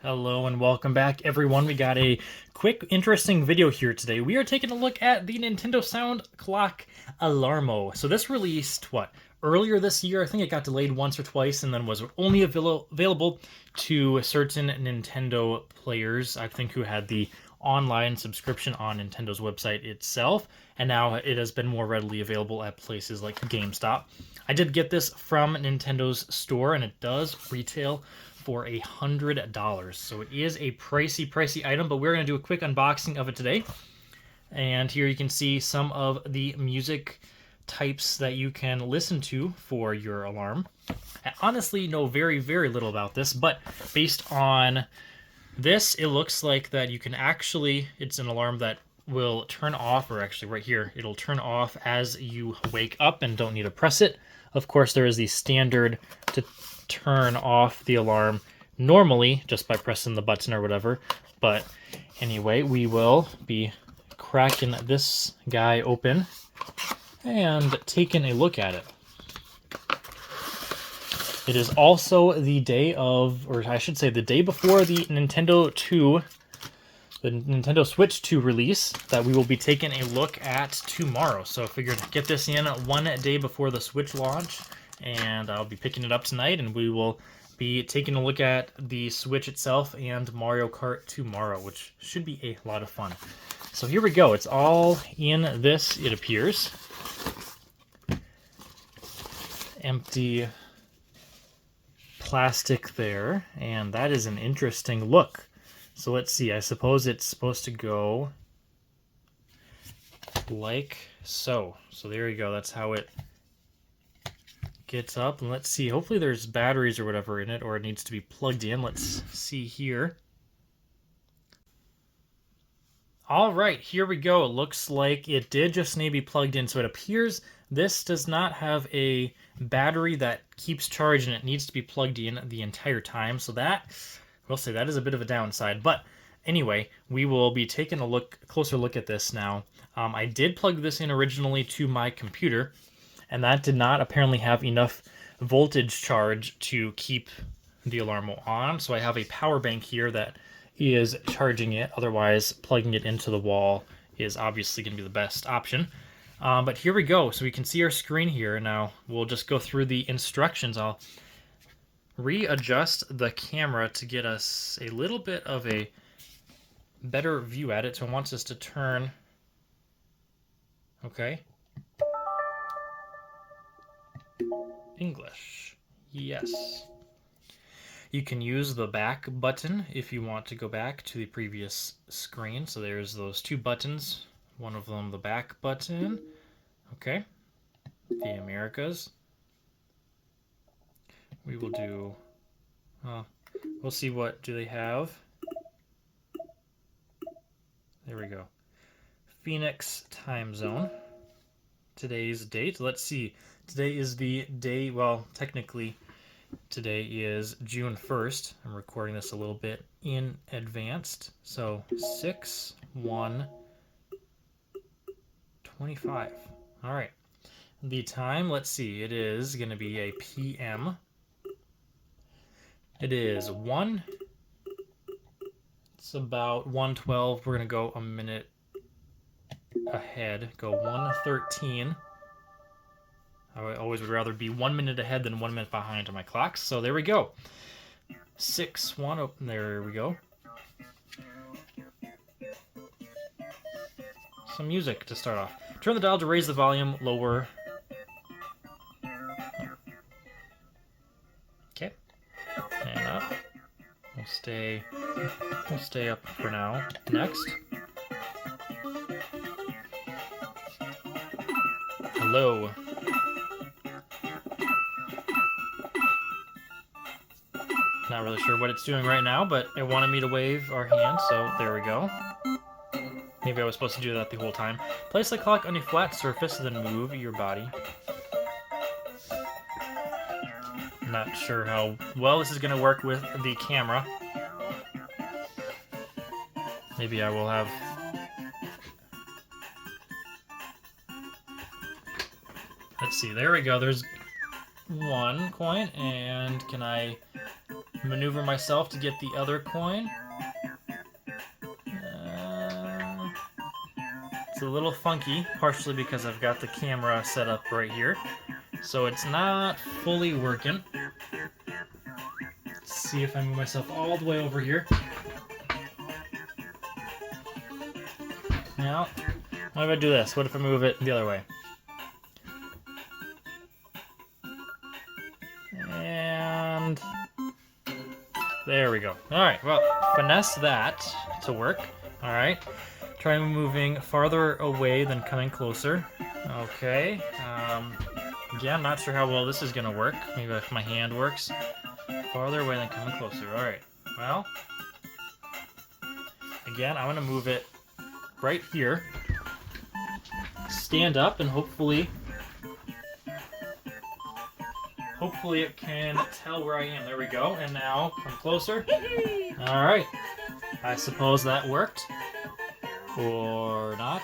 Hello and welcome back, everyone. We got a quick, interesting video here today. We are taking a look at the Nintendo Sound Clock Alarmo. So this released, earlier this year? I think it got delayed once or twice and then was only available to certain Nintendo players, I think, who had the online subscription on Nintendo's website itself. And now it has been more readily available at places like GameStop. I did get this from Nintendo's store, and it does retail for $100. So it is a pricey item, but we're going to do a quick unboxing of it today. And here you can see some of the music types that you can listen to for your alarm. I honestly know very little about this, but based on this, it looks like that you can actually, it's an alarm that will turn off, or actually right here, it'll turn off as you wake up and don't need to press it. Of course, there is the standard to turn off the alarm normally just by pressing the button or whatever. But anyway, we will be cracking this guy open and taking a look at it. It is also the day of, or I should say the day before the Nintendo Switch 2 release that we will be taking a look at tomorrow. So I figured get this in one day before the Switch launch, and I'll be picking it up tonight, and we will be taking a look at the Switch itself and Mario Kart tomorrow, which should be a lot of fun. So here we go. It's all in this, it appears. Empty plastic there, and that is an interesting look. So let's see, I suppose it's supposed to go like so. So there you go, that's how it gets up. And let's see, hopefully there's batteries or whatever in it, or it needs to be plugged in. Let's see here. All right, here we go. It looks like it did just need to be plugged in. So it appears this does not have a battery that keeps charge, and it needs to be plugged in the entire time. So that, we'll say that is a bit of a downside. But anyway, we will be taking a closer look at this now. I did plug this in originally to my computer, and that did not apparently have enough voltage charge to keep the Alarmo on. So I have a power bank here that is charging it. Otherwise, plugging it into the wall is obviously going to be the best option. But here we go. So we can see our screen here. Now we'll just go through the instructions. I'll readjust the camera to get us a little bit of a better view at it. So it wants us to turn. Okay. English. Yes. You can use the back button if you want to go back to the previous screen. So there's those two buttons. One of them, the back button. Okay. The Americas. We will do, we'll see what do they have. There we go. Phoenix time zone. Today's date. Let's see. Today is the day, well, technically today is June 1st. I'm recording this a little bit in advance. So 6/1/25. All right. The time, let's see. It is going to be a PM. It is 1. It's about 1:12. We're going to go a minute ahead. Go 1:13. I always would rather be 1 minute ahead than 1 minute behind on my clocks. So there we go. 6/1. Oh, there we go. Some music to start off. Turn the dial to raise the volume, lower. Okay. And up. We'll stay up for now. Next. Hello. Not really sure what it's doing right now, but it wanted me to wave our hand, so there we go. Maybe I was supposed to do that the whole time. Place the clock on a flat surface, then move your body. Not sure how well this is going to work with the camera. Maybe I will have... Let's see, there we go. There's 1 coin, and can I maneuver myself to get the other coin. It's a little funky, partially because I've got the camera set up right here, so it's not fully working. Let's see if I move myself all the way over here. Now, what if I do this? What if I move it the other way? And there we go. Alright, well, finesse that to work. Alright. Try moving farther away than coming closer. Okay. Yeah, I'm not sure how well this is going to work. Maybe if my hand works. Farther away than coming closer. Alright. Well. Again, I want to move it right here. Stand up and hopefully it can tell where I am. There we go. And now come closer. Alright. I suppose that worked. Or not.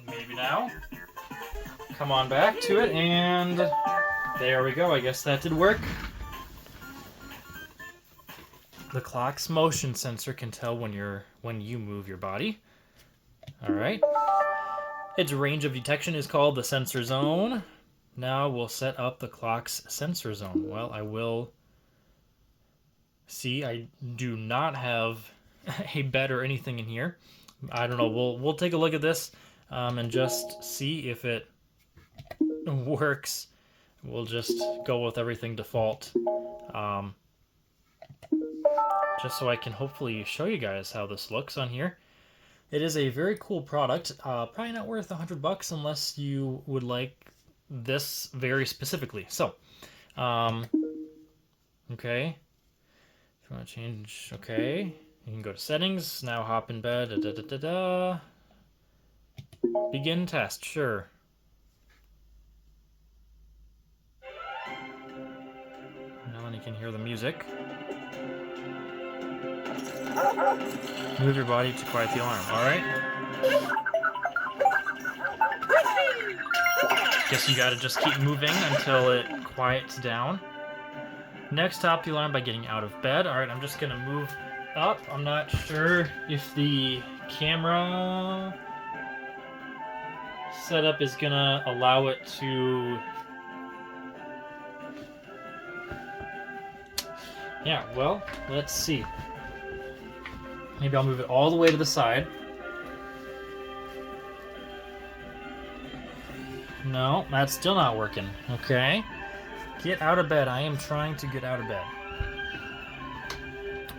Maybe now. Come on back to it, and there we go. I guess that did work. The clock's motion sensor can tell when you move your body. All right. Its range of detection is called the sensor zone. Now we'll set up the clock's sensor zone. Well, I will. See, I do not have a bed or anything in here. I don't know. We'll take a look at this and just see if it works. We'll just go with everything default. Just so I can hopefully show you guys how this looks on here. It is a very cool product. Probably not worth $100 unless you would like this very specifically. So, okay. If you want to change, okay. You can go to settings. Now hop in bed. Begin test. Sure. Now then you can hear the music. Move your body to quiet the alarm. Alright. Guess you gotta just keep moving until it quiets down. Next, stop the alarm by getting out of bed. Alright, I'm just gonna move up. I'm not sure if the camera setup is gonna allow it to... Yeah, well, let's see. Maybe I'll move it all the way to the side. No, that's still not working. Okay. Get out of bed. I am trying to get out of bed.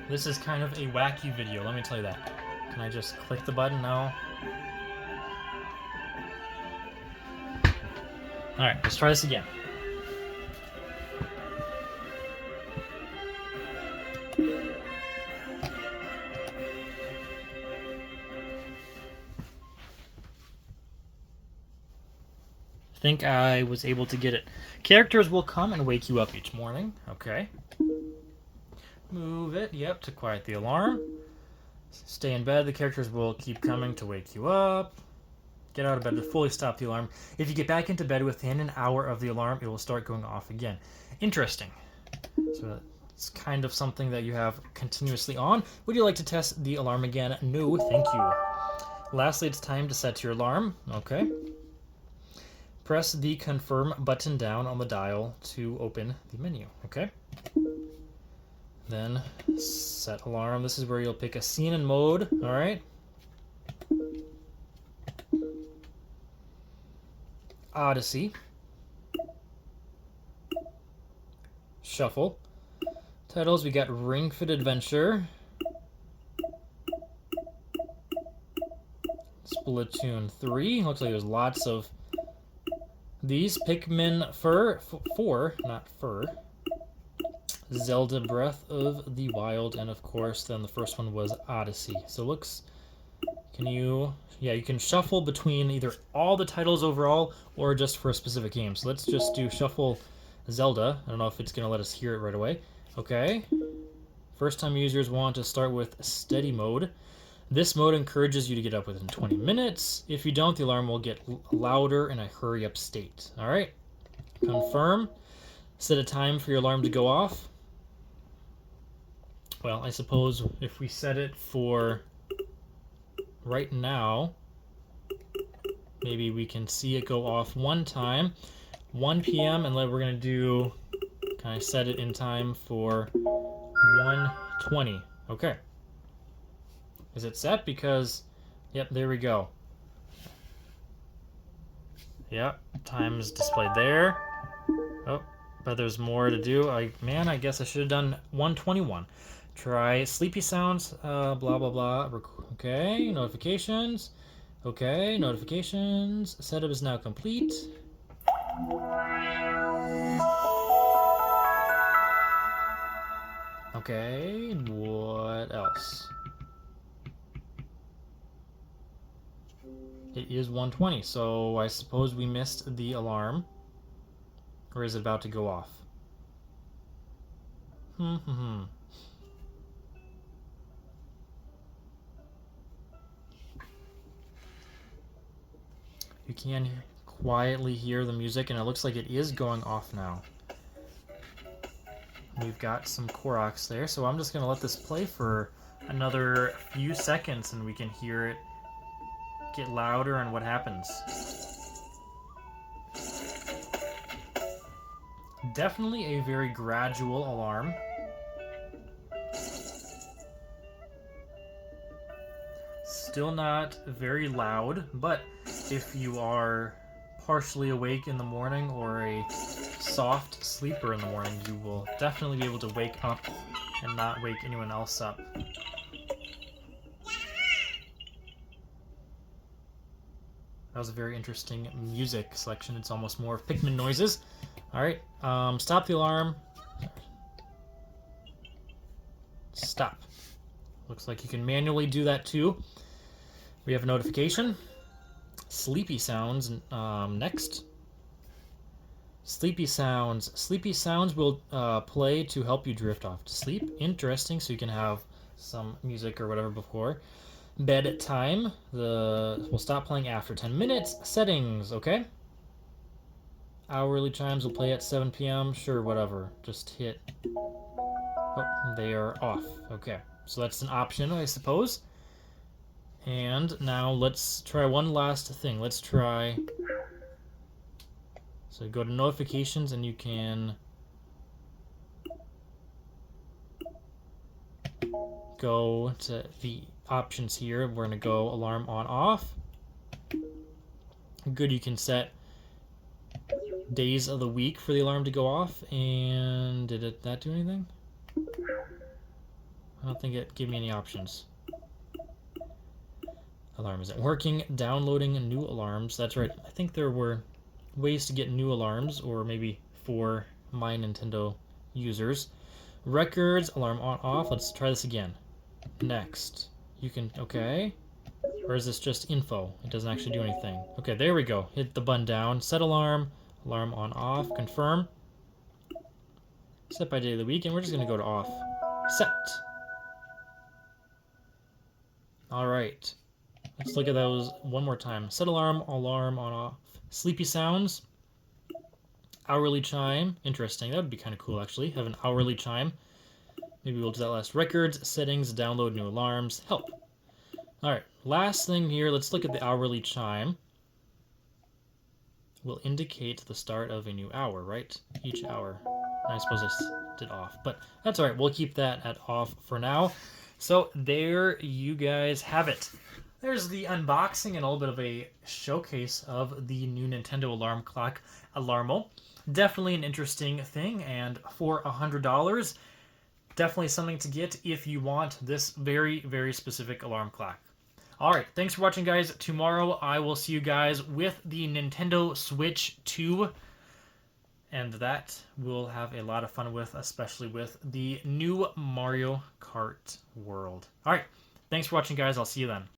This is kind of a wacky video, let me tell you that. Can I just click the button? No. Alright, let's try this again. I think I was able to get it. Characters will come and wake you up each morning. Okay. Move it, yep, to quiet the alarm. Stay in bed. The characters will keep coming to wake you up. Get out of bed to fully stop the alarm. If you get back into bed within an hour of the alarm, it will start going off again. Interesting. So it's kind of something that you have continuously on. Would you like to test the alarm again? No, thank you. Lastly, it's time to set your alarm. Okay. Press the confirm button down on the dial to open the menu. Okay. Then set alarm. This is where you'll pick a scene and mode. All right. Odyssey. Shuffle. Titles, we got Ring Fit Adventure. Splatoon 3. Looks like there's lots of these. Pikmin 4, not Fur. Zelda Breath of the Wild, and of course then the first one was Odyssey. So it looks, you can shuffle between either all the titles overall or just for a specific game. So let's just do shuffle Zelda. I don't know if it's going to let us hear it right away. Okay. First time users want to start with steady mode. This mode encourages you to get up within 20 minutes. If you don't, the alarm will get louder in a hurry up state. All right, confirm. Set a time for your alarm to go off. Well, I suppose if we set it for right now, maybe we can see it go off one time, 1 p.m., and then we're going to do, can I set it in time for 1:20? Okay. Is it set? Because, yep, there we go. Yep, time's displayed there. Oh, but there's more to do. Man, I guess I should have done 1:21. Try sleepy sounds, blah, blah, blah. Okay, notifications. Okay, notifications. Setup is now complete. Okay, what else? It is 1:20, so I suppose we missed the alarm. Or is it about to go off? You can quietly hear the music, and it looks like it is going off now. We've got some Koroks there, so I'm just going to let this play for another few seconds, and we can hear it get louder and what happens. Definitely a very gradual alarm. Still not very loud, but if you are partially awake in the morning or a soft sleeper in the morning, you will definitely be able to wake up and not wake anyone else up. That was a very interesting music selection. It's almost more of Pikmin noises. Alright, stop the alarm. Stop. Looks like you can manually do that too. We have a notification. Sleepy sounds next. Sleepy sounds. Sleepy sounds will play to help you drift off to sleep. Interesting, so you can have some music or whatever before. Bedtime. Will stop playing after 10 minutes. Settings, okay. Hourly chimes will play at 7 p.m. Sure, whatever. Just hit. Oh, they are off. Okay, so that's an option, I suppose. And now let's try one last thing. Let's try. So go to notifications, and you can go to the options here. We're going to go alarm on off. Good, you can set days of the week for the alarm to go off. And did that do anything? I don't think it gave me any options. Alarm isn't working. Downloading new alarms. That's right. I think there were ways to get new alarms, or maybe for My Nintendo users. Records, alarm on off. Let's try this again. Next. You can, okay. Or is this just info? It doesn't actually do anything. Okay, there we go. Hit the button down. Set alarm. Alarm on off. Confirm. Set by day of the week, and we're just going to go to off. Set. Alright. Let's look at those one more time. Set alarm on off. Sleepy sounds. Hourly chime. Interesting. That would be kind of cool, actually. Have an hourly chime. Maybe we'll do that last. Records, settings, download new alarms. Help. Alright, last thing here. Let's look at the hourly chime. Will indicate the start of a new hour, right? Each hour. I suppose I did off, but that's alright. We'll keep that at off for now. So there you guys have it. There's the unboxing and a little bit of a showcase of the new Nintendo alarm clock, Alarmo. Definitely an interesting thing, and for $100, definitely something to get if you want this very, very specific alarm clock. Alright, thanks for watching, guys. Tomorrow I will see you guys with the Nintendo Switch 2. And that we'll have a lot of fun with, especially with the new Mario Kart world. Alright, thanks for watching, guys. I'll see you then.